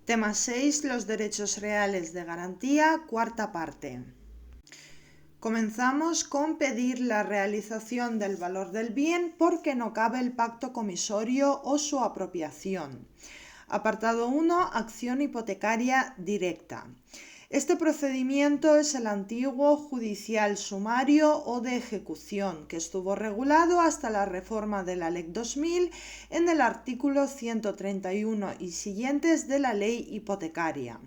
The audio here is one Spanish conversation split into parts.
Tema 6. Los derechos reales de garantía, cuarta parte. Comenzamos con pedir la realización del valor del bien porque no cabe el pacto comisorio o su apropiación. Apartado 1. Acción hipotecaria directa. Este procedimiento es el antiguo judicial sumario o de ejecución, que estuvo regulado hasta la reforma de la LEC 2000 en el artículo 131 y siguientes de la ley hipotecaria.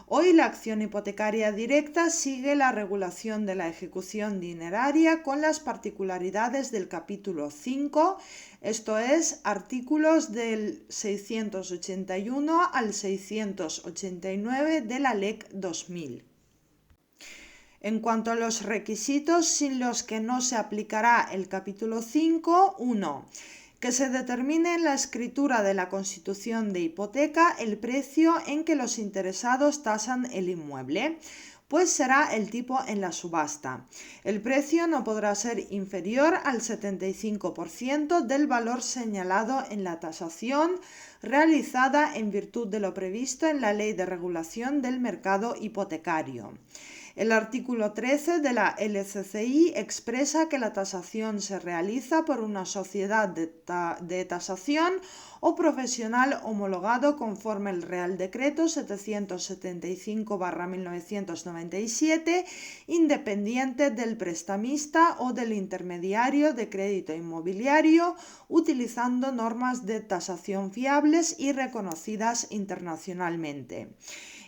Hoy la acción hipotecaria directa sigue la regulación de la ejecución dineraria con las particularidades del capítulo 5, esto es, artículos del 681 al 689 de la LEC 2000. En cuanto a los requisitos sin los que no se aplicará el capítulo 5, 1. Que se determine en la escritura de la constitución de hipoteca el precio en que los interesados tasan el inmueble, pues será el tipo en la subasta. El precio no podrá ser inferior al 75% del valor señalado en la tasación realizada en virtud de lo previsto en la Ley de Regulación del Mercado Hipotecario. El artículo 13 de la LCCI expresa que la tasación se realiza por una sociedad de tasación o profesional homologado conforme el Real Decreto 775/1997, independiente del prestamista o del intermediario de crédito inmobiliario, utilizando normas de tasación fiables y reconocidas internacionalmente.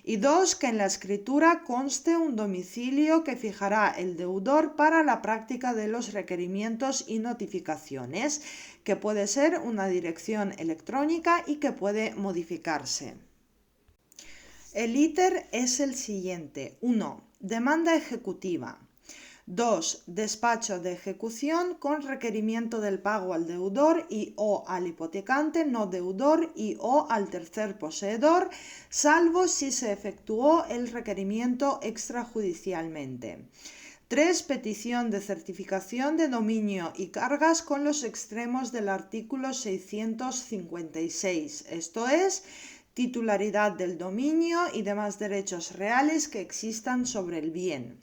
Y 2. Que en la escritura conste un domicilio que fijará el deudor para la práctica de los requerimientos y notificaciones, que puede ser una dirección electrónica y que puede modificarse. El íter es el siguiente. 1. Demanda ejecutiva. 2. Despacho de ejecución con requerimiento del pago al deudor y o al hipotecante no deudor y o al tercer poseedor, salvo si se efectuó el requerimiento extrajudicialmente. 3. Petición de certificación de dominio y cargas con los extremos del artículo 656, esto es, titularidad del dominio y demás derechos reales que existan sobre el bien.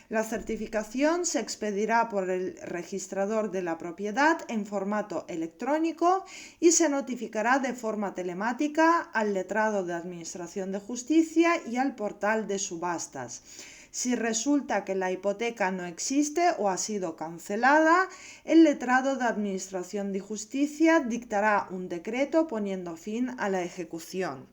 La certificación se expedirá por el registrador de la propiedad en formato electrónico y se notificará de forma telemática al letrado de Administración de Justicia y al portal de subastas. Si resulta que la hipoteca no existe o ha sido cancelada, el letrado de Administración de Justicia dictará un decreto poniendo fin a la ejecución.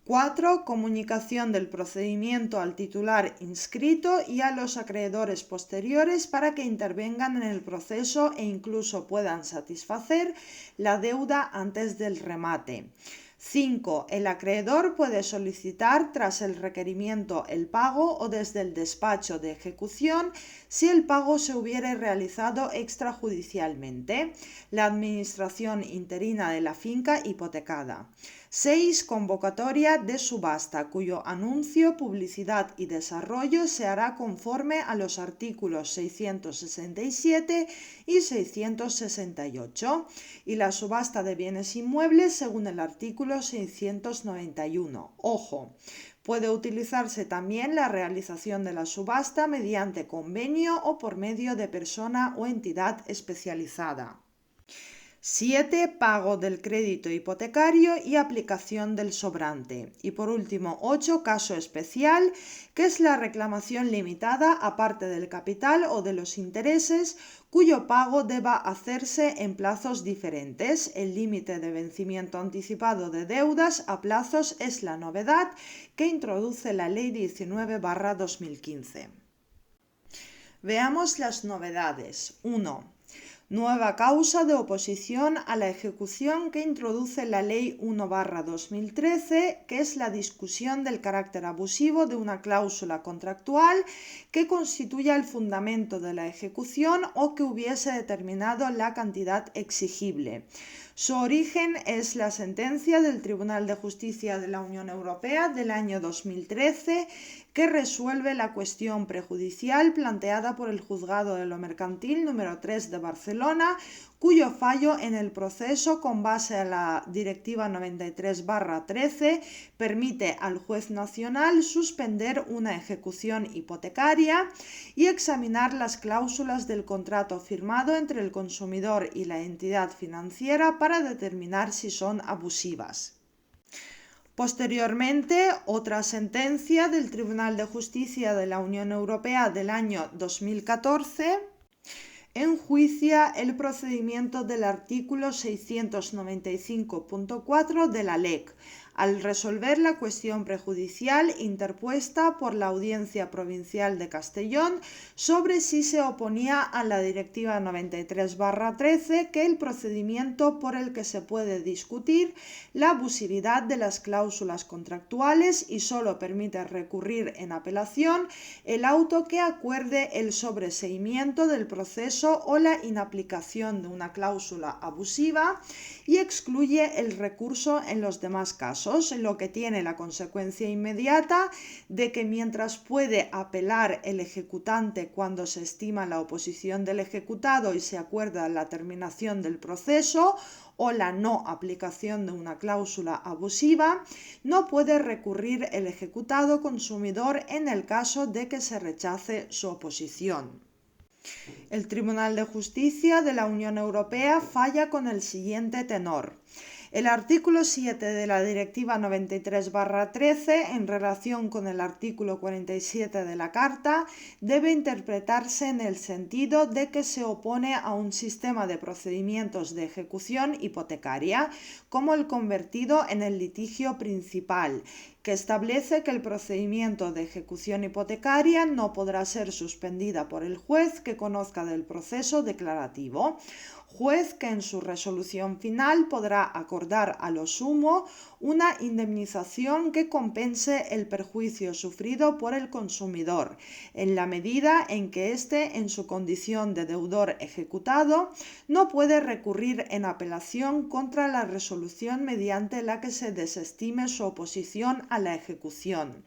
4. Comunicación del procedimiento al titular inscrito y a los acreedores posteriores para que intervengan en el proceso e incluso puedan satisfacer la deuda antes del remate. 5. El acreedor puede solicitar tras el requerimiento el pago o desde el despacho de ejecución si el pago se hubiere realizado extrajudicialmente, la administración interina de la finca hipotecada. 6. Convocatoria de subasta, cuyo anuncio, publicidad y desarrollo se hará conforme a los artículos 667 y 668 y la subasta de bienes inmuebles según el artículo 691. Ojo, puede utilizarse también la realización de la subasta mediante convenio o por medio de persona o entidad especializada. 7. Pago del crédito hipotecario y aplicación del sobrante. Y por último, 8. Caso especial, que es la reclamación limitada aparte del capital o de los intereses, cuyo pago deba hacerse en plazos diferentes. El límite de vencimiento anticipado de deudas a plazos es la novedad que introduce la Ley 19/2015. Veamos las novedades. 1. Nueva causa de oposición a la ejecución que introduce la Ley 1/2013, que es la discusión del carácter abusivo de una cláusula contractual que constituya el fundamento de la ejecución o que hubiese determinado la cantidad exigible. Su origen es la sentencia del Tribunal de Justicia de la Unión Europea del año 2013 que resuelve la cuestión prejudicial planteada por el Juzgado de lo Mercantil número 3 de Barcelona, cuyo fallo en el proceso con base a la Directiva 93/13 permite al juez nacional suspender una ejecución hipotecaria y examinar las cláusulas del contrato firmado entre el consumidor y la entidad financiera para determinar si son abusivas. Posteriormente, otra sentencia del Tribunal de Justicia de la Unión Europea del año 2014 enjuicia el procedimiento del artículo 695.4 de la LEC, al resolver la cuestión prejudicial interpuesta por la Audiencia Provincial de Castellón sobre si se oponía a la Directiva 93/13, que el procedimiento por el que se puede discutir la abusividad de las cláusulas contractuales y solo permite recurrir en apelación el auto que acuerde el sobreseimiento del proceso o la inaplicación de una cláusula abusiva y excluye el recurso en los demás casos, lo que tiene la consecuencia inmediata de que mientras puede apelar el ejecutante cuando se estima la oposición del ejecutado y se acuerda la terminación del proceso o la no aplicación de una cláusula abusiva, no puede recurrir el ejecutado consumidor en el caso de que se rechace su oposición. El Tribunal de Justicia de la Unión Europea falla con el siguiente tenor. El artículo 7 de la Directiva 93/13, en relación con el artículo 47 de la Carta, debe interpretarse en el sentido de que se opone a un sistema de procedimientos de ejecución hipotecaria, como el convertido en el litigio principal, que establece que el procedimiento de ejecución hipotecaria no podrá ser suspendida por el juez que conozca del proceso declarativo, juez que en su resolución final podrá acordar a lo sumo una indemnización que compense el perjuicio sufrido por el consumidor, en la medida en que éste, en su condición de deudor ejecutado, no puede recurrir en apelación contra la resolución mediante la que se desestime su oposición a la ejecución,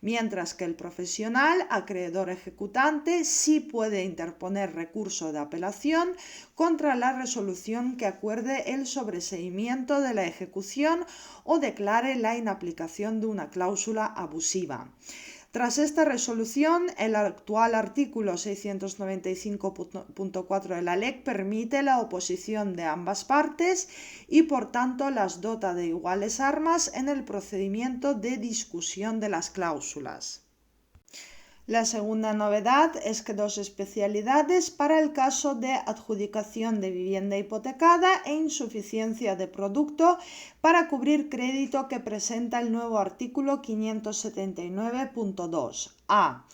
mientras que el profesional, acreedor ejecutante, sí puede interponer recurso de apelación contra la resolución que acuerde el sobreseimiento de la ejecución o declare la inaplicación de una cláusula abusiva. Tras esta resolución, el actual artículo 695.4 de la LEC permite la oposición de ambas partes y, por tanto, las dota de iguales armas en el procedimiento de discusión de las cláusulas. La segunda novedad es que dos especialidades para el caso de adjudicación de vivienda hipotecada e insuficiencia de producto para cubrir crédito que presenta el nuevo artículo 579.2. A.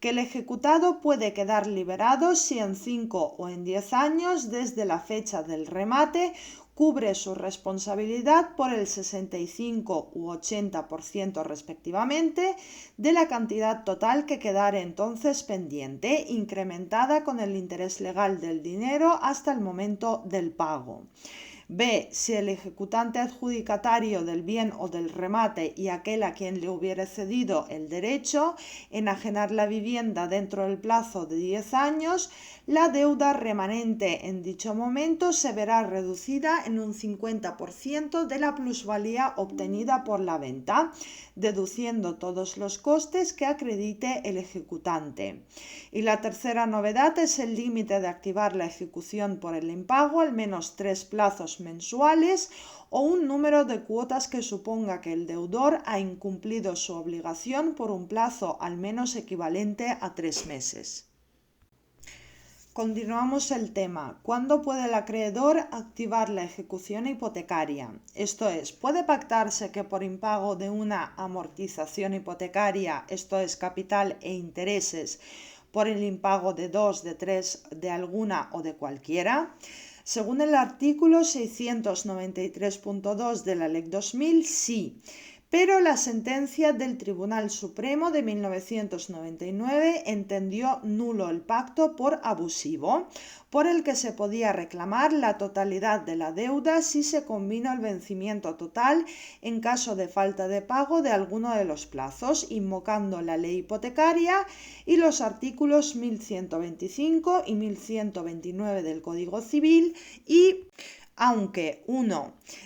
Que el ejecutado puede quedar liberado si en 5 o en 10 años desde la fecha del remate cubre su responsabilidad por el 65 u 80% respectivamente de la cantidad total que quedare entonces pendiente, incrementada con el interés legal del dinero hasta el momento del pago. B. Si el ejecutante adjudicatario del bien o del remate y aquel a quien le hubiere cedido el derecho enajenar la vivienda dentro del plazo de 10 años, la deuda remanente en dicho momento se verá reducida en un 50% de la plusvalía obtenida por la venta, deduciendo todos los costes que acredite el ejecutante. Y la tercera novedad es el límite de activar la ejecución por el impago al menos 3 plazos mensuales o un número de cuotas que suponga que el deudor ha incumplido su obligación por un plazo al menos equivalente a 3 meses. Continuamos el tema. ¿Cuándo puede el acreedor activar la ejecución hipotecaria? Esto es, ¿puede pactarse que por impago de una amortización hipotecaria, esto es, capital e intereses, por el impago de 2, de 3, de alguna o de cualquiera? Según el artículo 693.2 de la LEC 2000, sí, pero la sentencia del Tribunal Supremo de 1999 entendió nulo el pacto por abusivo, por el que se podía reclamar la totalidad de la deuda si se combina el vencimiento total en caso de falta de pago de alguno de los plazos, invocando la ley hipotecaria y los artículos 1125 y 1129 del Código Civil y aunque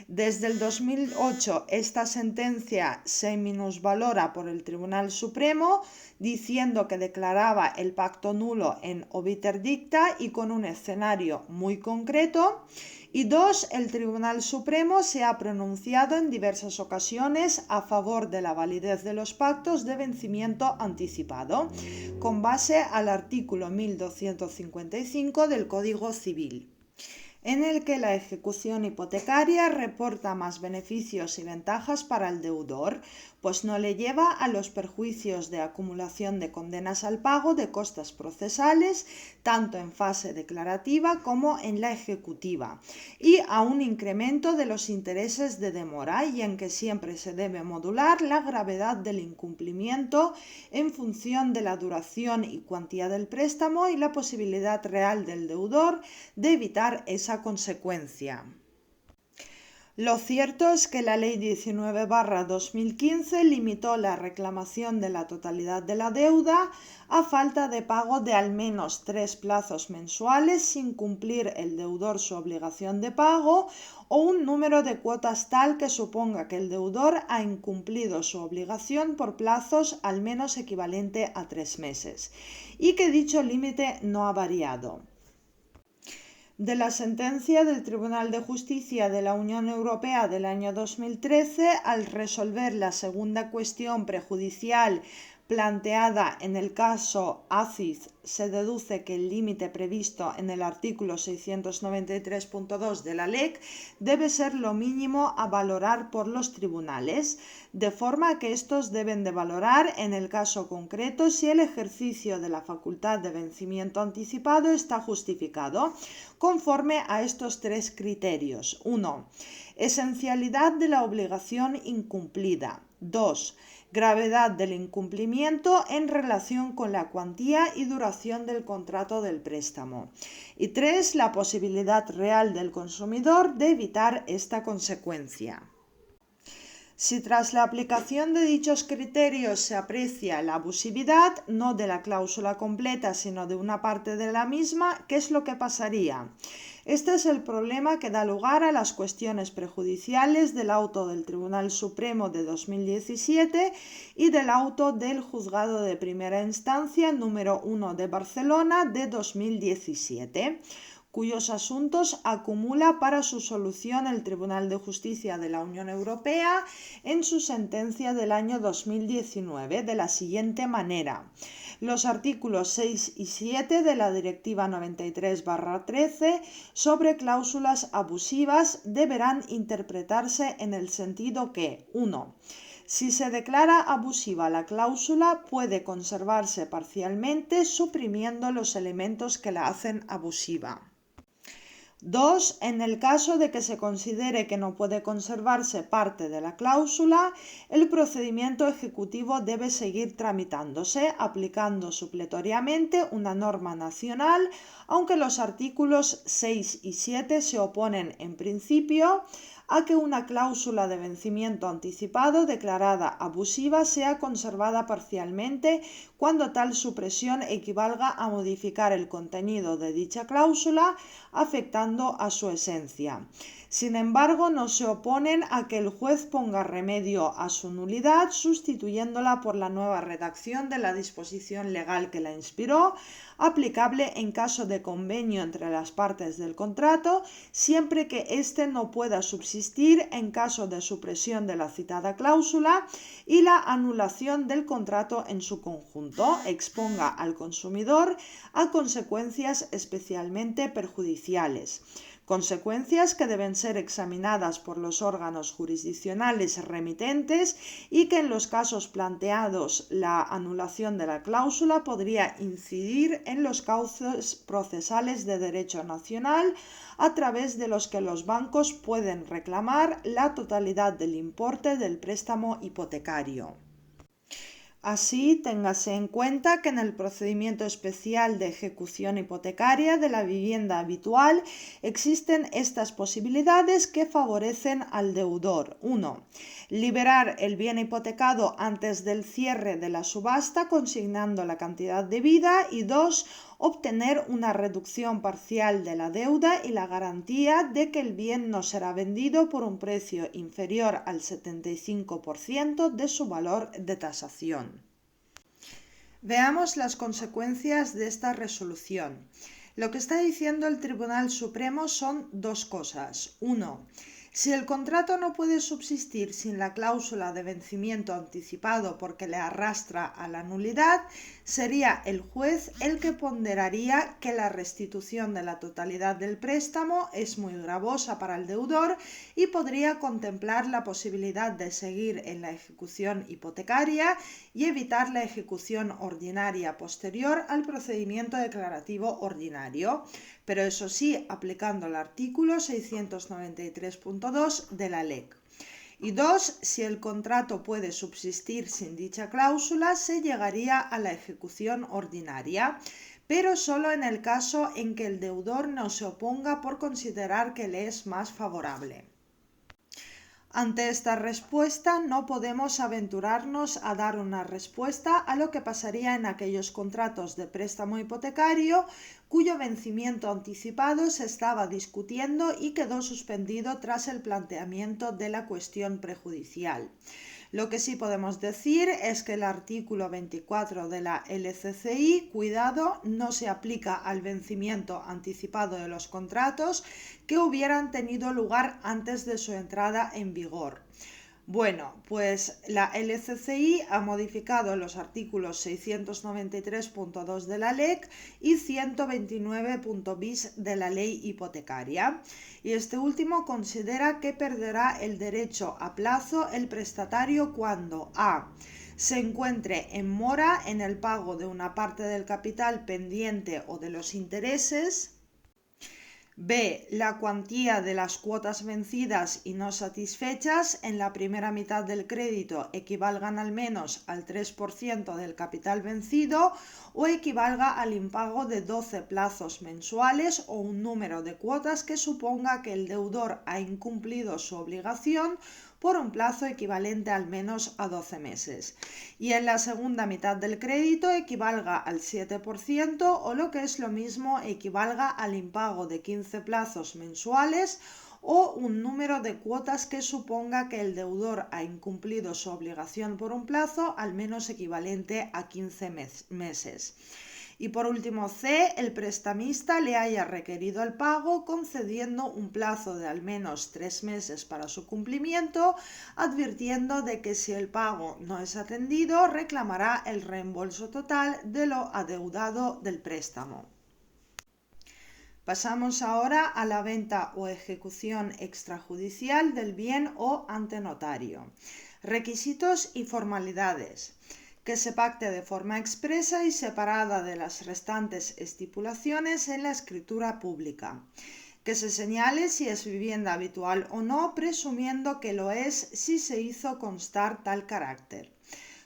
desde el 2008 esta sentencia se minusvalora por el Tribunal Supremo, diciendo que declaraba el pacto nulo en obiter dicta y con un escenario muy concreto. Y el Tribunal Supremo se ha pronunciado en diversas ocasiones a favor de la validez de los pactos de vencimiento anticipado, con base al artículo 1255 del Código Civil, en el que la ejecución hipotecaria reporta más beneficios y ventajas para el deudor, pues no le lleva a los perjuicios de acumulación de condenas al pago de costas procesales, tanto en fase declarativa como en la ejecutiva, y a un incremento de los intereses de demora, y en que siempre se debe modular la gravedad del incumplimiento en función de la duración y cuantía del préstamo y la posibilidad real del deudor de evitar esa consecuencia. Lo cierto es que la Ley 19/2015 limitó la reclamación de la totalidad de la deuda a falta de pago de al menos 3 plazos mensuales sin cumplir el deudor su obligación de pago o un número de cuotas tal que suponga que el deudor ha incumplido su obligación por plazos al menos equivalente a 3 meses y que dicho límite no ha variado. De la sentencia del Tribunal de Justicia de la Unión Europea del año 2013, al resolver la segunda cuestión prejudicial planteada en el caso ACIS, se deduce que el límite previsto en el artículo 693.2 de la LEC debe ser lo mínimo a valorar por los tribunales, de forma que estos deben de valorar en el caso concreto si el ejercicio de la facultad de vencimiento anticipado está justificado, conforme a estos 3 criterios. 1. Esencialidad de la obligación incumplida. 2. Gravedad del incumplimiento en relación con la cuantía y duración del contrato del préstamo. Y 3. La posibilidad real del consumidor de evitar esta consecuencia. Si tras la aplicación de dichos criterios se aprecia la abusividad, no de la cláusula completa, sino de una parte de la misma, ¿qué es lo que pasaría? Este es el problema que da lugar a las cuestiones prejudiciales del auto del Tribunal Supremo de 2017 y del auto del Juzgado de Primera Instancia número 1 de Barcelona de 2017. Cuyos asuntos acumula para su solución el Tribunal de Justicia de la Unión Europea en su sentencia del año 2019 de la siguiente manera. Los artículos 6 y 7 de la Directiva 93/13 sobre cláusulas abusivas deberán interpretarse en el sentido que 1. Si se declara abusiva la cláusula, puede conservarse parcialmente suprimiendo los elementos que la hacen abusiva. 2. En el caso de que se considere que no puede conservarse parte de la cláusula, el procedimiento ejecutivo debe seguir tramitándose, aplicando supletoriamente una norma nacional, aunque los artículos 6 y 7 se oponen en principio a que una cláusula de vencimiento anticipado declarada abusiva sea conservada parcialmente cuando tal supresión equivalga a modificar el contenido de dicha cláusula, afectando a su esencia. Sin embargo, no se oponen a que el juez ponga remedio a su nulidad, sustituyéndola por la nueva redacción de la disposición legal que la inspiró, aplicable en caso de convenio entre las partes del contrato, siempre que éste no pueda subsistir en caso de supresión de la citada cláusula y la anulación del contrato en su conjunto exponga al consumidor a consecuencias especialmente perjudiciales. consecuencias que deben ser examinadas por los órganos jurisdiccionales remitentes y que en los casos planteados la anulación de la cláusula podría incidir en los cauces procesales de derecho nacional a través de los que los bancos pueden reclamar la totalidad del importe del préstamo hipotecario. Así, téngase en cuenta que en el procedimiento especial de ejecución hipotecaria de la vivienda habitual existen estas posibilidades que favorecen al deudor. 1. Liberar el bien hipotecado antes del cierre de la subasta consignando la cantidad debida y 2. Obtener una reducción parcial de la deuda y la garantía de que el bien no será vendido por un precio inferior al 75% de su valor de tasación. Veamos las consecuencias de esta resolución. Lo que está diciendo el Tribunal Supremo son dos cosas. 1. Si el contrato no puede subsistir sin la cláusula de vencimiento anticipado porque le arrastra a la nulidad, sería el juez el que ponderaría que la restitución de la totalidad del préstamo es muy gravosa para el deudor y podría contemplar la posibilidad de seguir en la ejecución hipotecaria y evitar la ejecución ordinaria posterior al procedimiento declarativo ordinario, pero eso sí, aplicando el artículo 693.2 de la LEC. Y 2. Si el contrato puede subsistir sin dicha cláusula, se llegaría a la ejecución ordinaria, pero solo en el caso en que el deudor no se oponga por considerar que le es más favorable. Ante esta respuesta no podemos aventurarnos a dar una respuesta a lo que pasaría en aquellos contratos de préstamo hipotecario cuyo vencimiento anticipado se estaba discutiendo y quedó suspendido tras el planteamiento de la cuestión prejudicial. Lo que sí podemos decir es que el artículo 24 de la LCCI, cuidado, no se aplica al vencimiento anticipado de los contratos que hubieran tenido lugar antes de su entrada en vigor. Bueno, pues la LCCI ha modificado los artículos 693.2 de la LEC y 129.bis de la Ley Hipotecaria, y este último considera que perderá el derecho a plazo el prestatario cuando a. Se encuentre en mora en el pago de una parte del capital pendiente o de los intereses, b. La cuantía de las cuotas vencidas y no satisfechas en la primera mitad del crédito equivalgan al menos al 3% del capital vencido o equivalga al impago de 12 plazos mensuales o un número de cuotas que suponga que el deudor ha incumplido su obligación por un plazo equivalente al menos a 12 meses. Y en la segunda mitad del crédito equivalga al 7% o lo que es lo mismo equivalga al impago de 15 plazos mensuales o un número de cuotas que suponga que el deudor ha incumplido su obligación por un plazo al menos equivalente a 15 meses. Y por último C, el prestamista le haya requerido el pago concediendo un plazo de al menos 3 meses para su cumplimiento, advirtiendo de que si el pago no es atendido reclamará el reembolso total de lo adeudado del préstamo. Pasamos ahora a la venta o ejecución extrajudicial del bien o ante notario. Requisitos y formalidades. Que se pacte de forma expresa y separada de las restantes estipulaciones en la escritura pública. Que se señale si es vivienda habitual o no, presumiendo que lo es si se hizo constar tal carácter.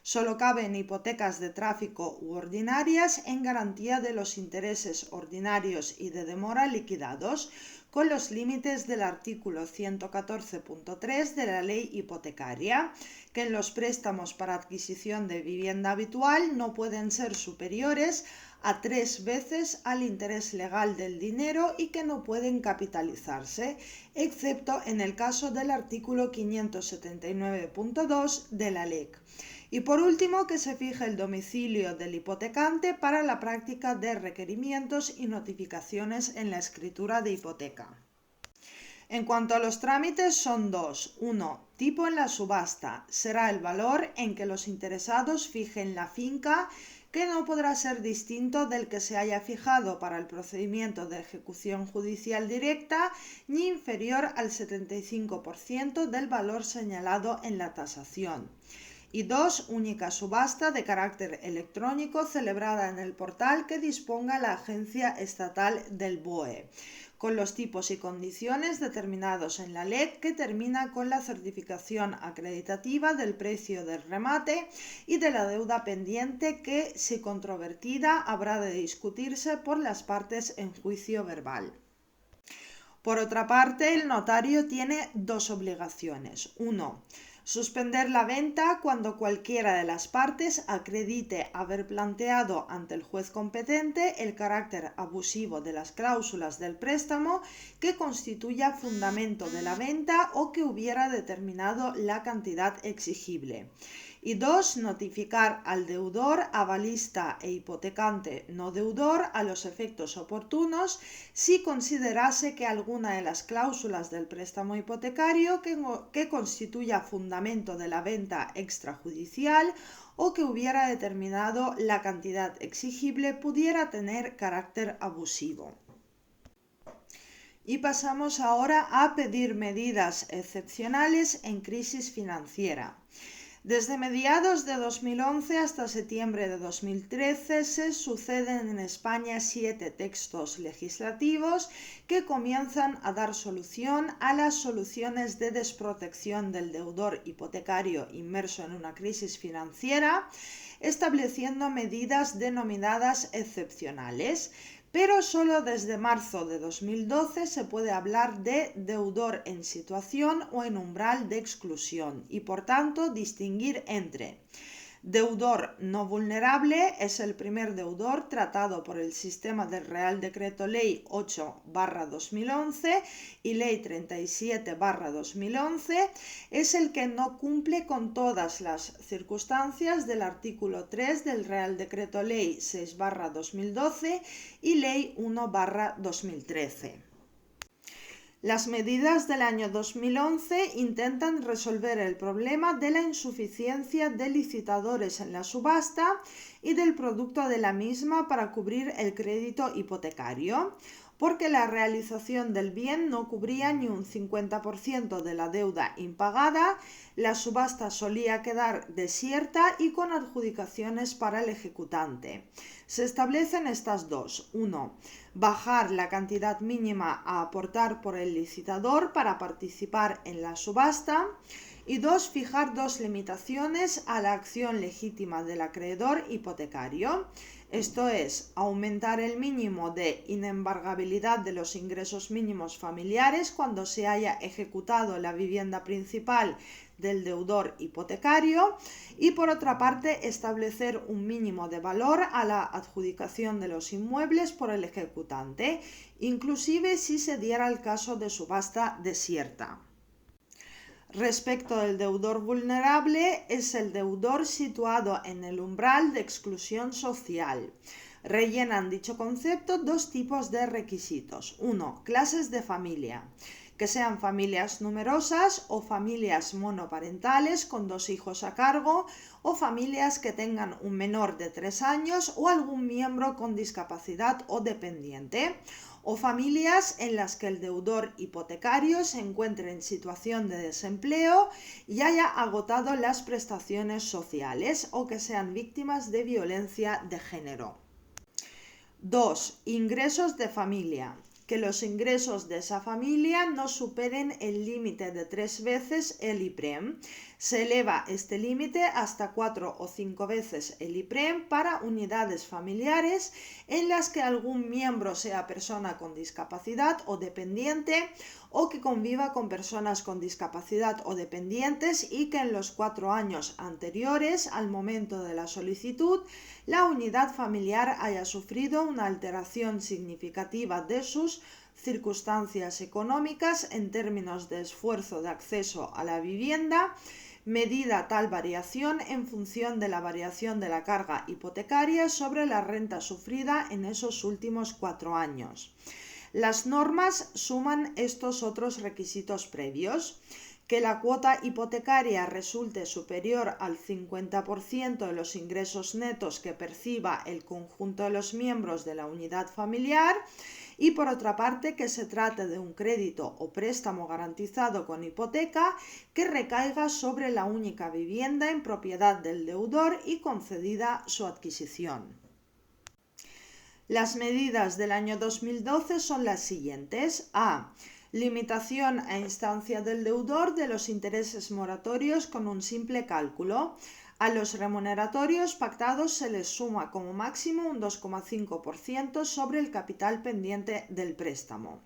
Solo caben hipotecas de tráfico u ordinarias en garantía de los intereses ordinarios y de demora liquidados, con los límites del artículo 114.3 de la Ley Hipotecaria, que en los préstamos para adquisición de vivienda habitual no pueden ser superiores a 3 veces al interés legal del dinero y que no pueden capitalizarse, excepto en el caso del artículo 579.2 de la LEC. Y por último, que se fije el domicilio del hipotecante para la práctica de requerimientos y notificaciones en la escritura de hipoteca. En cuanto a los trámites, son dos. 1. Tipo en la subasta. Será el valor en que los interesados fijen la finca, que no podrá ser distinto del que se haya fijado para el procedimiento de ejecución judicial directa, ni inferior al 75% del valor señalado en la tasación. Y 2. Única subasta de carácter electrónico celebrada en el portal que disponga la Agencia Estatal del BOE, con los tipos y condiciones determinados en la LEC, que termina con la certificación acreditativa del precio del remate y de la deuda pendiente que, si controvertida, habrá de discutirse por las partes en juicio verbal. Por otra parte, el notario tiene dos obligaciones. 1. Suspender la venta cuando cualquiera de las partes acredite haber planteado ante el juez competente el carácter abusivo de las cláusulas del préstamo que constituya fundamento de la venta o que hubiera determinado la cantidad exigible. Y 2. Notificar al deudor, avalista e hipotecante no deudor a los efectos oportunos si considerase que alguna de las cláusulas del préstamo hipotecario que constituya fundamento de la venta extrajudicial o que hubiera determinado la cantidad exigible pudiera tener carácter abusivo. Y pasamos ahora a pedir medidas excepcionales en crisis financiera. Desde mediados de 2011 hasta septiembre de 2013 se suceden en España 7 textos legislativos que comienzan a dar solución a las soluciones de desprotección del deudor hipotecario inmerso en una crisis financiera, estableciendo medidas denominadas excepcionales. Pero solo desde marzo de 2012 se puede hablar de deudor en situación o en umbral de exclusión y, por tanto, distinguir entre deudor no vulnerable, es el primer deudor tratado por el sistema del Real Decreto Ley 8/2011 y Ley 37/2011, es el que no cumple con todas las circunstancias del artículo 3 del Real Decreto Ley 6/2012 y Ley 1/2013. Las medidas del año 2011 intentan resolver el problema de la insuficiencia de licitadores en la subasta y del producto de la misma para cubrir el crédito hipotecario, porque la realización del bien no cubría ni un 50% de la deuda impagada, la subasta solía quedar desierta y con adjudicaciones para el ejecutante. Se establecen estas dos. 1. Bajar la cantidad mínima a aportar por el licitador para participar en la subasta. Y 2. Fijar dos limitaciones a la acción legítima del acreedor hipotecario. Esto es, aumentar el mínimo de inembargabilidad de los ingresos mínimos familiares cuando se haya ejecutado la vivienda principal del deudor hipotecario y, por otra parte, establecer un mínimo de valor a la adjudicación de los inmuebles por el ejecutante, inclusive si se diera el caso de subasta desierta. Respecto del deudor vulnerable, es el deudor situado en el umbral de exclusión social. Rellenan dicho concepto dos tipos de requisitos. 1. Clases de familia, que sean familias numerosas o familias monoparentales con 2 hijos a cargo, o familias que tengan un menor de 3 años o algún miembro con discapacidad o dependiente, o familias en las que el deudor hipotecario se encuentre en situación de desempleo y haya agotado las prestaciones sociales o que sean víctimas de violencia de género. 2. Ingresos de familia. Que los ingresos de esa familia no superen el límite de 3 veces el IPREM. Se eleva este límite hasta 4 o 5 veces el IPREM para unidades familiares en las que algún miembro sea persona con discapacidad o dependiente o que conviva con personas con discapacidad o dependientes y que en los 4 años anteriores al momento de la solicitud la unidad familiar haya sufrido una alteración significativa de sus circunstancias económicas en términos de esfuerzo de acceso a la vivienda, medida tal variación en función de la variación de la carga hipotecaria sobre la renta sufrida en esos últimos 4 años. Las normas suman estos otros requisitos previos: que la cuota hipotecaria resulte superior al 50% de los ingresos netos que perciba el conjunto de los miembros de la unidad familiar, y por otra parte que se trate de un crédito o préstamo garantizado con hipoteca que recaiga sobre la única vivienda en propiedad del deudor y concedida su adquisición. Las medidas del año 2012 son las siguientes. A. Limitación a instancia del deudor de los intereses moratorios con un simple cálculo. A los remuneratorios pactados se les suma como máximo un 2,5% sobre el capital pendiente del préstamo.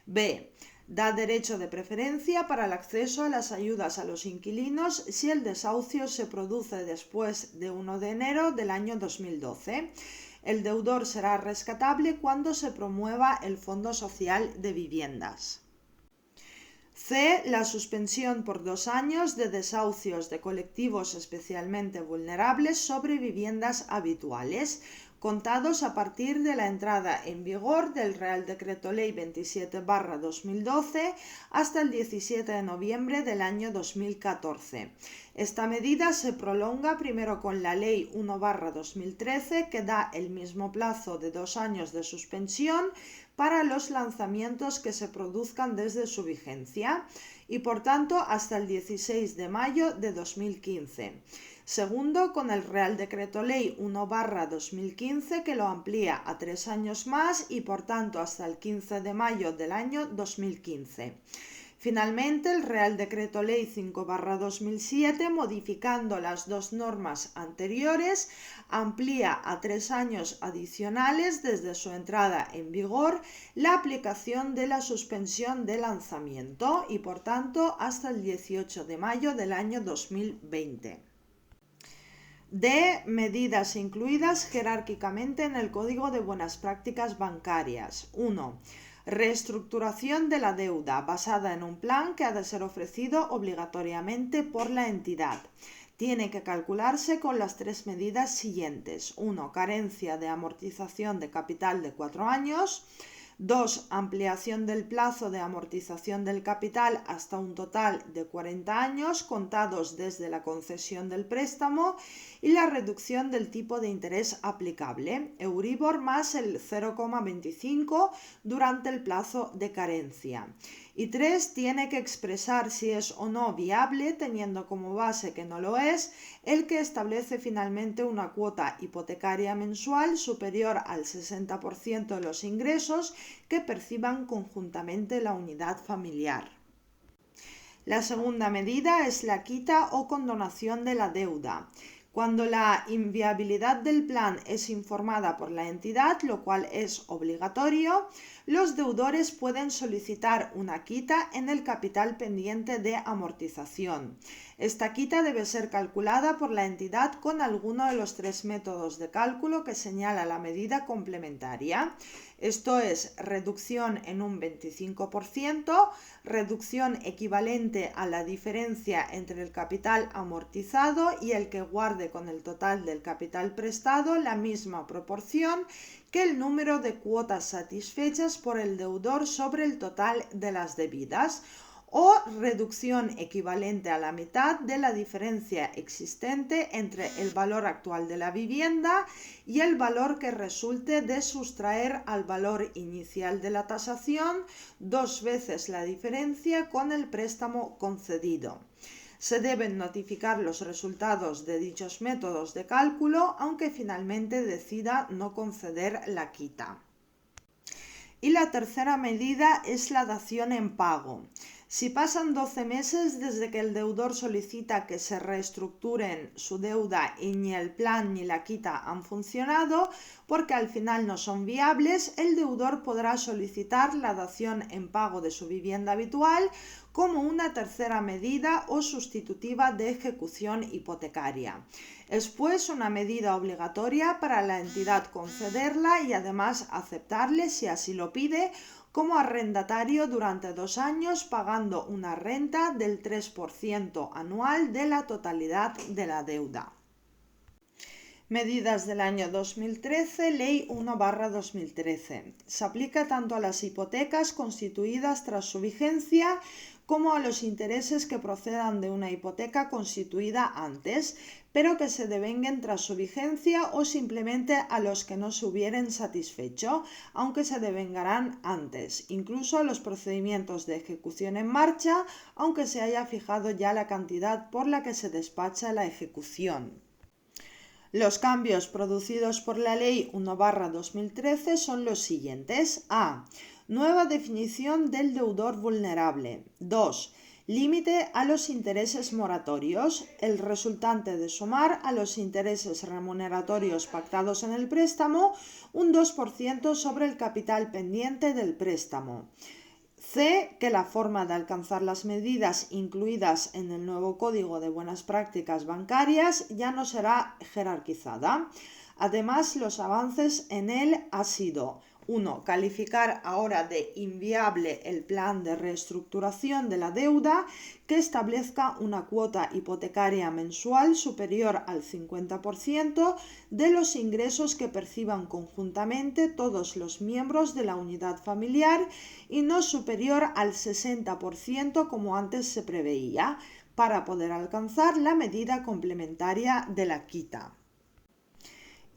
B. Da derecho de preferencia para el acceso a las ayudas a los inquilinos si el desahucio se produce después de 1 de enero del año 2012. El deudor será rescatable cuando se promueva el Fondo Social de Viviendas. C. La suspensión por 2 años de desahucios de colectivos especialmente vulnerables sobre viviendas habituales, contados a partir de la entrada en vigor del Real Decreto Ley 27/2012 hasta el 17 de noviembre del año 2014. Esta medida se prolonga primero con la Ley 1/2013, que da el mismo plazo de 2 años de suspensión para los lanzamientos que se produzcan desde su vigencia y por tanto hasta el 16 de mayo de 2015. Segundo, con el Real Decreto Ley 1/2015, que lo amplía a 3 años más y por tanto hasta el 15 de mayo del año 2015. Finalmente, el Real Decreto Ley 5/2007, modificando las 2 normas anteriores, amplía a 3 años adicionales desde su entrada en vigor la aplicación de la suspensión de lanzamiento y por tanto hasta el 18 de mayo del año 2020. D. Medidas incluidas jerárquicamente en el Código de Buenas Prácticas Bancarias. 1. Reestructuración de la deuda basada en un plan que ha de ser ofrecido obligatoriamente por la entidad. Tiene que calcularse con las 3 medidas siguientes. 1. Carencia de amortización de capital de 4 años. 2. Ampliación del plazo de amortización del capital hasta un total de 40 años contados desde la concesión del préstamo y la reducción del tipo de interés aplicable, Euribor más el 0,25 durante el plazo de carencia. Y 3. Tiene que expresar si es o no viable, teniendo como base que no lo es, el que establece finalmente una cuota hipotecaria mensual superior al 60% de los ingresos que perciban conjuntamente la unidad familiar. La segunda medida es la quita o condonación de la deuda. Cuando la inviabilidad del plan es informada por la entidad, lo cual es obligatorio, los deudores pueden solicitar una quita en el capital pendiente de amortización. Esta quita debe ser calculada por la entidad con alguno de los 3 métodos de cálculo que señala la medida complementaria. Esto es reducción en un 25%, reducción equivalente a la diferencia entre el capital amortizado y el que guarde con el total del capital prestado la misma proporción que el número de cuotas satisfechas por el deudor sobre el total de las debidas, o reducción equivalente a la mitad de la diferencia existente entre el valor actual de la vivienda y el valor que resulte de sustraer al valor inicial de la tasación 2 veces la diferencia con el préstamo concedido. Se deben notificar los resultados de dichos métodos de cálculo, aunque finalmente decida no conceder la quita. Y la tercera medida es la dación en pago. Si pasan 12 meses desde que el deudor solicita que se reestructuren su deuda y ni el plan ni la quita han funcionado, porque al final no son viables, el deudor podrá solicitar la dación en pago de su vivienda habitual como una tercera medida o sustitutiva de ejecución hipotecaria. Es pues una medida obligatoria para la entidad concederla y además aceptarle, si así lo pide, como arrendatario durante 2 años, pagando una renta del 3% anual de la totalidad de la deuda. Medidas del año 2013, Ley 1/2013. Se aplica tanto a las hipotecas constituidas tras su vigencia como a los intereses que procedan de una hipoteca constituida antes, pero que se devenguen tras su vigencia, o simplemente a los que no se hubieren satisfecho, aunque se devengarán antes, incluso a los procedimientos de ejecución en marcha, aunque se haya fijado ya la cantidad por la que se despacha la ejecución. Los cambios producidos por la Ley 1/2013 son los siguientes. A. Nueva definición del deudor vulnerable. 2. Límite a los intereses moratorios, el resultante de sumar a los intereses remuneratorios pactados en el préstamo un 2% sobre el capital pendiente del préstamo. C. Que la forma de alcanzar las medidas incluidas en el nuevo Código de Buenas Prácticas Bancarias ya no será jerarquizada. Además, los avances en él han sido: 1. Calificar ahora de inviable el plan de reestructuración de la deuda que establezca una cuota hipotecaria mensual superior al 50% de los ingresos que perciban conjuntamente todos los miembros de la unidad familiar y no superior al 60% como antes se preveía, para poder alcanzar la medida complementaria de la quita.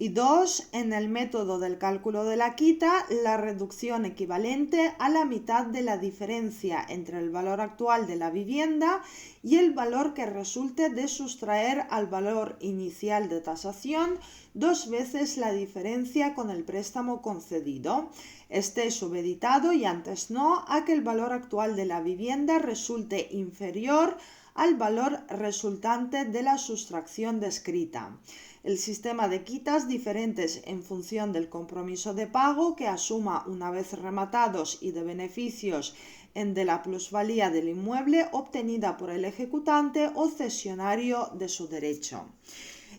Y 2. En el método del cálculo de la quita, la reducción equivalente a la mitad de la diferencia entre el valor actual de la vivienda y el valor que resulte de sustraer al valor inicial de tasación 2 veces la diferencia con el préstamo concedido, esté subeditado y antes no a que el valor actual de la vivienda resulte inferior al valor resultante de la sustracción descrita. El sistema de quitas diferentes en función del compromiso de pago que asuma una vez rematados y de beneficios de la plusvalía del inmueble obtenida por el ejecutante o cesionario de su derecho.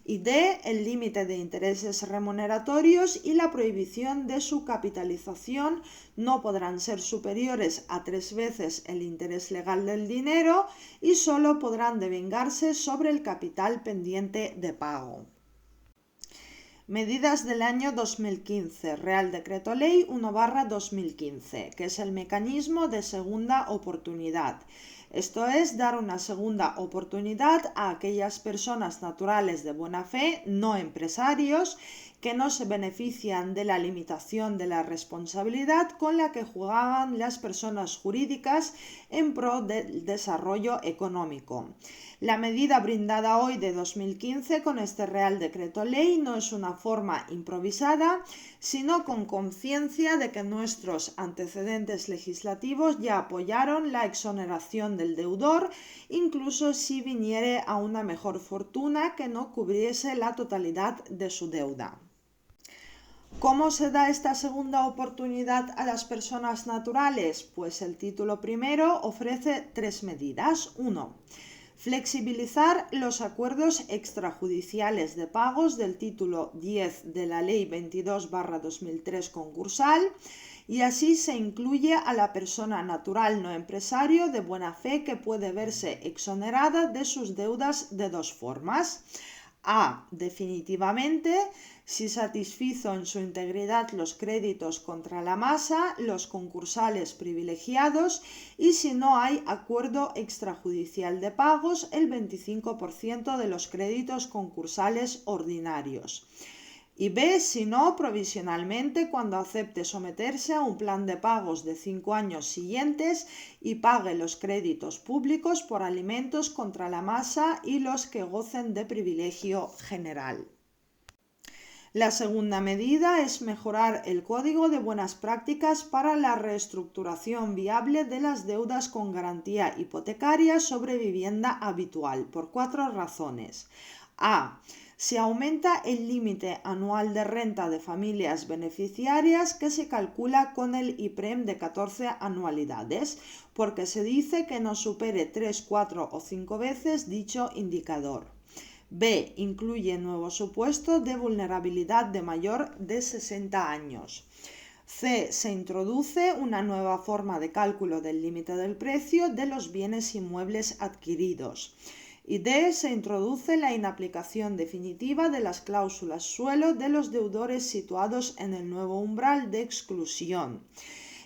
Y D. El límite de intereses remuneratorios y la prohibición de su capitalización no podrán ser superiores a 3 veces el interés legal del dinero y solo podrán devengarse sobre el capital pendiente de pago. Medidas del año 2015, Real Decreto Ley 1/2015, que es el mecanismo de segunda oportunidad. Esto es, dar una segunda oportunidad a aquellas personas naturales de buena fe, no empresarios, que no se benefician de la limitación de la responsabilidad con la que jugaban las personas jurídicas en pro del desarrollo económico. La medida brindada hoy de 2015 con este Real Decreto Ley no es una forma improvisada, sino con conciencia de que nuestros antecedentes legislativos ya apoyaron la exoneración del deudor, incluso si viniere a una mejor fortuna que no cubriese la totalidad de su deuda. ¿Cómo se da esta segunda oportunidad a las personas naturales? Pues el título primero ofrece 3 medidas. 1. Flexibilizar los acuerdos extrajudiciales de pagos del título 10 de la Ley 22/2003 concursal, y así se incluye a la persona natural no empresario de buena fe que puede verse exonerada de sus deudas de 2 formas. A. Definitivamente, si satisfizo en su integridad los créditos contra la masa, los concursales privilegiados, y si no hay acuerdo extrajudicial de pagos, el 25% de los créditos concursales ordinarios. Y B, si no, provisionalmente, cuando acepte someterse a un plan de pagos de 5 años siguientes y pague los créditos públicos por alimentos contra la masa y los que gocen de privilegio general. La segunda medida es mejorar el Código de Buenas Prácticas para la reestructuración viable de las deudas con garantía hipotecaria sobre vivienda habitual, por 4 razones. A. Se aumenta el límite anual de renta de familias beneficiarias, que se calcula con el IPREM de 14 anualidades, porque se dice que no supere 3, 4 o 5 veces dicho indicador. B. Incluye nuevo supuesto de vulnerabilidad de mayor de 60 años. C. Se introduce una nueva forma de cálculo del límite del precio de los bienes inmuebles adquiridos. Y D. Se introduce la inaplicación definitiva de las cláusulas suelo de los deudores situados en el nuevo umbral de exclusión.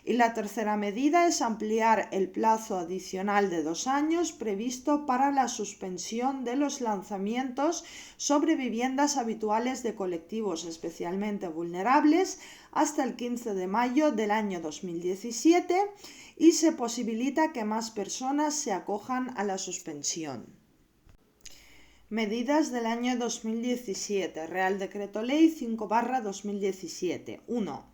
Y la tercera medida es ampliar el plazo adicional de 2 años previsto para la suspensión de los lanzamientos sobre viviendas habituales de colectivos especialmente vulnerables hasta el 15 de mayo del año 2017 y se posibilita que más personas se acojan a la suspensión. Medidas del año 2017. Real Decreto Ley 5/2017. 1.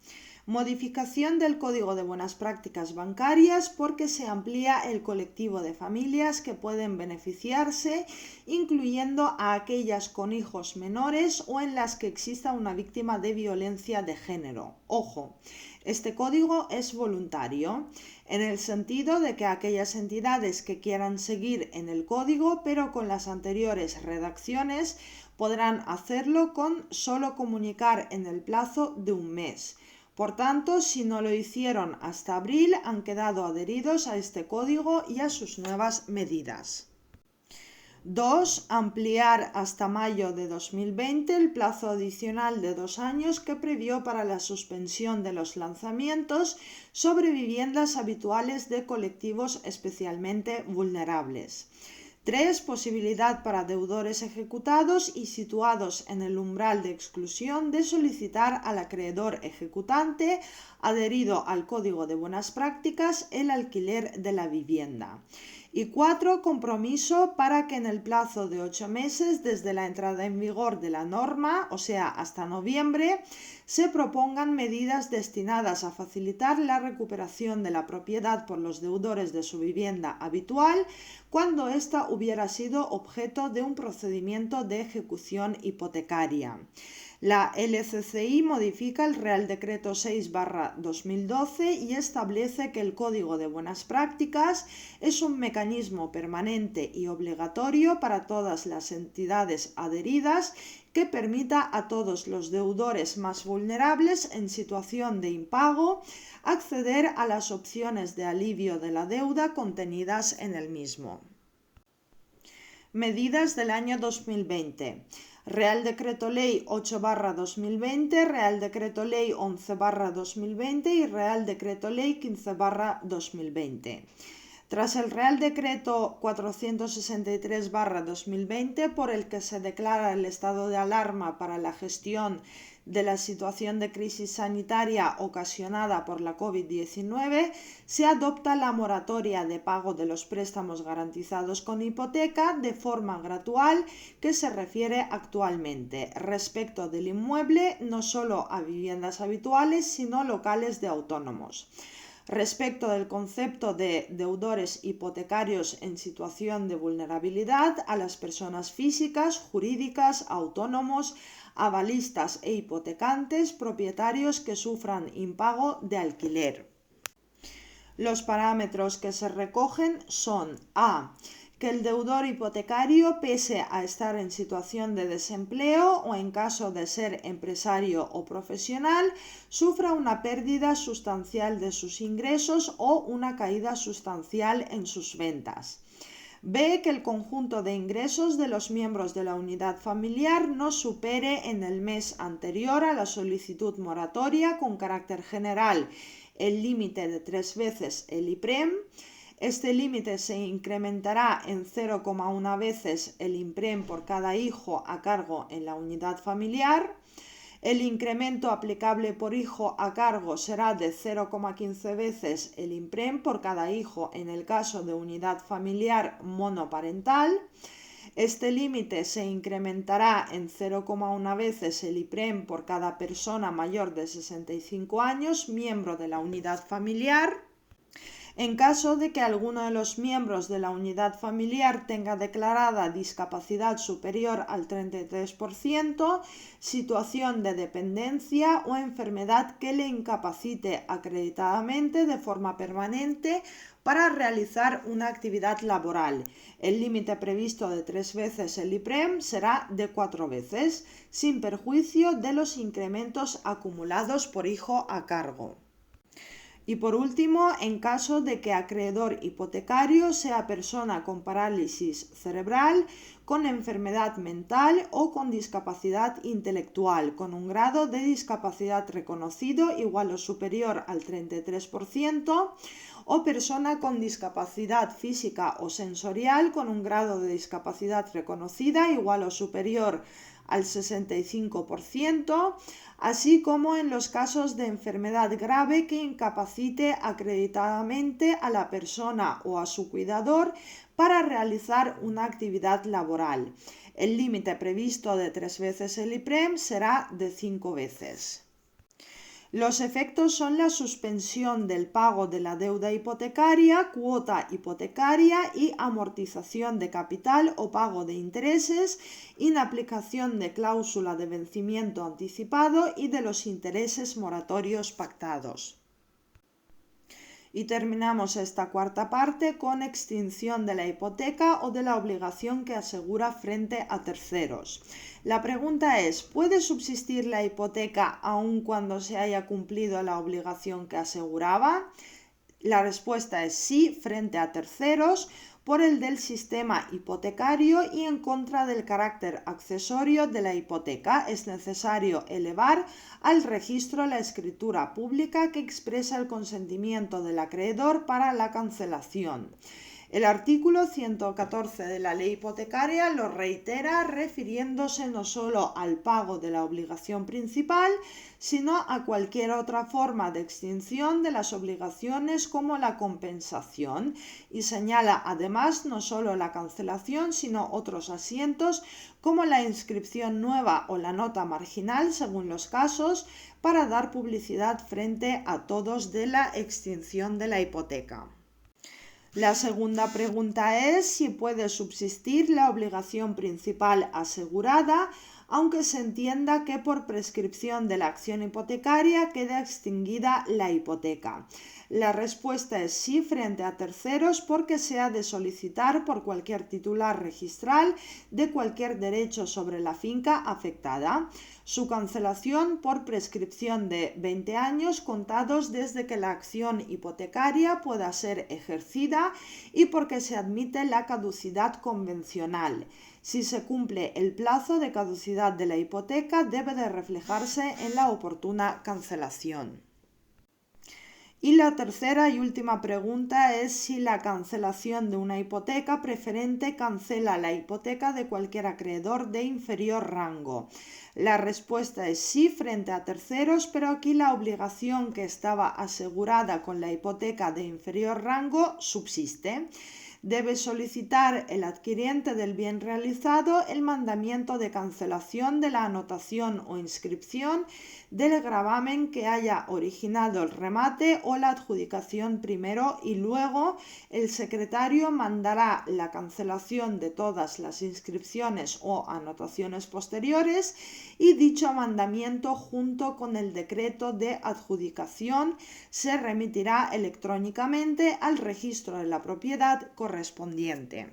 Modificación del Código de Buenas Prácticas Bancarias porque se amplía el colectivo de familias que pueden beneficiarse, incluyendo a aquellas con hijos menores o en las que exista una víctima de violencia de género. Ojo, este código es voluntario, en el sentido de que aquellas entidades que quieran seguir en el código, pero con las anteriores redacciones, podrán hacerlo con solo comunicar en el plazo de un mes. Por tanto, si no lo hicieron hasta abril, han quedado adheridos a este código y a sus nuevas medidas. 2. Ampliar hasta mayo de 2020 el plazo adicional de 2 años que previó para la suspensión de los lanzamientos sobre viviendas habituales de colectivos especialmente vulnerables. 3. Posibilidad para deudores ejecutados y situados en el umbral de exclusión de solicitar al acreedor ejecutante adherido al Código de Buenas Prácticas el alquiler de la vivienda. Y 4. Compromiso para que en el plazo de 8 meses desde la entrada en vigor de la norma, o sea, hasta noviembre, se propongan medidas destinadas a facilitar la recuperación de la propiedad por los deudores de su vivienda habitual cuando ésta hubiera sido objeto de un procedimiento de ejecución hipotecaria. La LCCI modifica el Real Decreto 6/2012 y establece que el Código de Buenas Prácticas es un mecanismo permanente y obligatorio para todas las entidades adheridas que permita a todos los deudores más vulnerables en situación de impago acceder a las opciones de alivio de la deuda contenidas en el mismo. Medidas del año 2020. Real Decreto Ley 8/2020, Real Decreto Ley 11/2020 y Real Decreto Ley 15/2020. Tras el Real Decreto 463/2020, por el que se declara el estado de alarma para la gestión de la situación de crisis sanitaria ocasionada por la COVID-19, se adopta la moratoria de pago de los préstamos garantizados con hipoteca de forma gradual que se refiere actualmente respecto del inmueble no solo a viviendas habituales, sino locales de autónomos. Respecto del concepto de deudores hipotecarios en situación de vulnerabilidad, a las personas físicas, jurídicas, autónomos, avalistas e hipotecantes, propietarios que sufran impago de alquiler. Los parámetros que se recogen son a. Que el deudor hipotecario, pese a estar en situación de desempleo o en caso de ser empresario o profesional, sufra una pérdida sustancial de sus ingresos o una caída sustancial en sus ventas. B. Que el conjunto de ingresos de los miembros de la unidad familiar no supere en el mes anterior a la solicitud moratoria con carácter general el límite de 3 veces el IPREM. Este límite se incrementará en 0,1 veces el IPREM por cada hijo a cargo en la unidad familiar. El incremento aplicable por hijo a cargo será de 0,15 veces el IPREM por cada hijo en el caso de unidad familiar monoparental. Este límite se incrementará en 0,1 veces el IPREM por cada persona mayor de 65 años, miembro de la unidad familiar. En caso de que alguno de los miembros de la unidad familiar tenga declarada discapacidad superior al 33%, situación de dependencia o enfermedad que le incapacite acreditadamente de forma permanente para realizar una actividad laboral. El límite previsto de 3 veces el IPREM será de 4 veces, sin perjuicio de los incrementos acumulados por hijo a cargo. Y por último, en caso de que acreedor hipotecario sea persona con parálisis cerebral, con enfermedad mental o con discapacidad intelectual, con un grado de discapacidad reconocido igual o superior al 33%, o persona con discapacidad física o sensorial con un grado de discapacidad reconocida igual o superior al 65%, así como en los casos de enfermedad grave que incapacite acreditadamente a la persona o a su cuidador para realizar una actividad laboral. El límite previsto de 3 veces el IPREM será de 5 veces. Los efectos son la suspensión del pago de la deuda hipotecaria, cuota hipotecaria y amortización de capital o pago de intereses, inaplicación de cláusula de vencimiento anticipado y de los intereses moratorios pactados. Y terminamos esta cuarta parte con extinción de la hipoteca o de la obligación que asegura frente a terceros. La pregunta es, ¿puede subsistir la hipoteca aun cuando se haya cumplido la obligación que aseguraba? La respuesta es sí, frente a terceros, por el del sistema hipotecario y en contra del carácter accesorio de la hipoteca. Es necesario elevar al registro la escritura pública que expresa el consentimiento del acreedor para la cancelación. El artículo 114 de la ley hipotecaria lo reitera refiriéndose no solo al pago de la obligación principal, sino a cualquier otra forma de extinción de las obligaciones como la compensación, y señala además no solo la cancelación, sino otros asientos como la inscripción nueva o la nota marginal, según los casos, para dar publicidad frente a todos de la extinción de la hipoteca. La segunda pregunta es si puede subsistir la obligación principal asegurada, aunque se entienda que por prescripción de la acción hipotecaria queda extinguida la hipoteca. La respuesta es sí frente a terceros porque se ha de solicitar por cualquier titular registral de cualquier derecho sobre la finca afectada. Su cancelación por prescripción de 20 años contados desde que la acción hipotecaria pueda ser ejercida y porque se admite la caducidad convencional. Si se cumple el plazo de caducidad de la hipoteca, debe de reflejarse en la oportuna cancelación. Y la tercera y última pregunta es si la cancelación de una hipoteca preferente cancela la hipoteca de cualquier acreedor de inferior rango. La respuesta es sí frente a terceros, pero aquí la obligación que estaba asegurada con la hipoteca de inferior rango subsiste. Debe solicitar el adquiriente del bien realizado el mandamiento de cancelación de la anotación o inscripción del gravamen que haya originado el remate o la adjudicación primero, y luego el secretario mandará la cancelación de todas las inscripciones o anotaciones posteriores, y dicho mandamiento junto con el decreto de adjudicación se remitirá electrónicamente al registro de la propiedad correspondiente.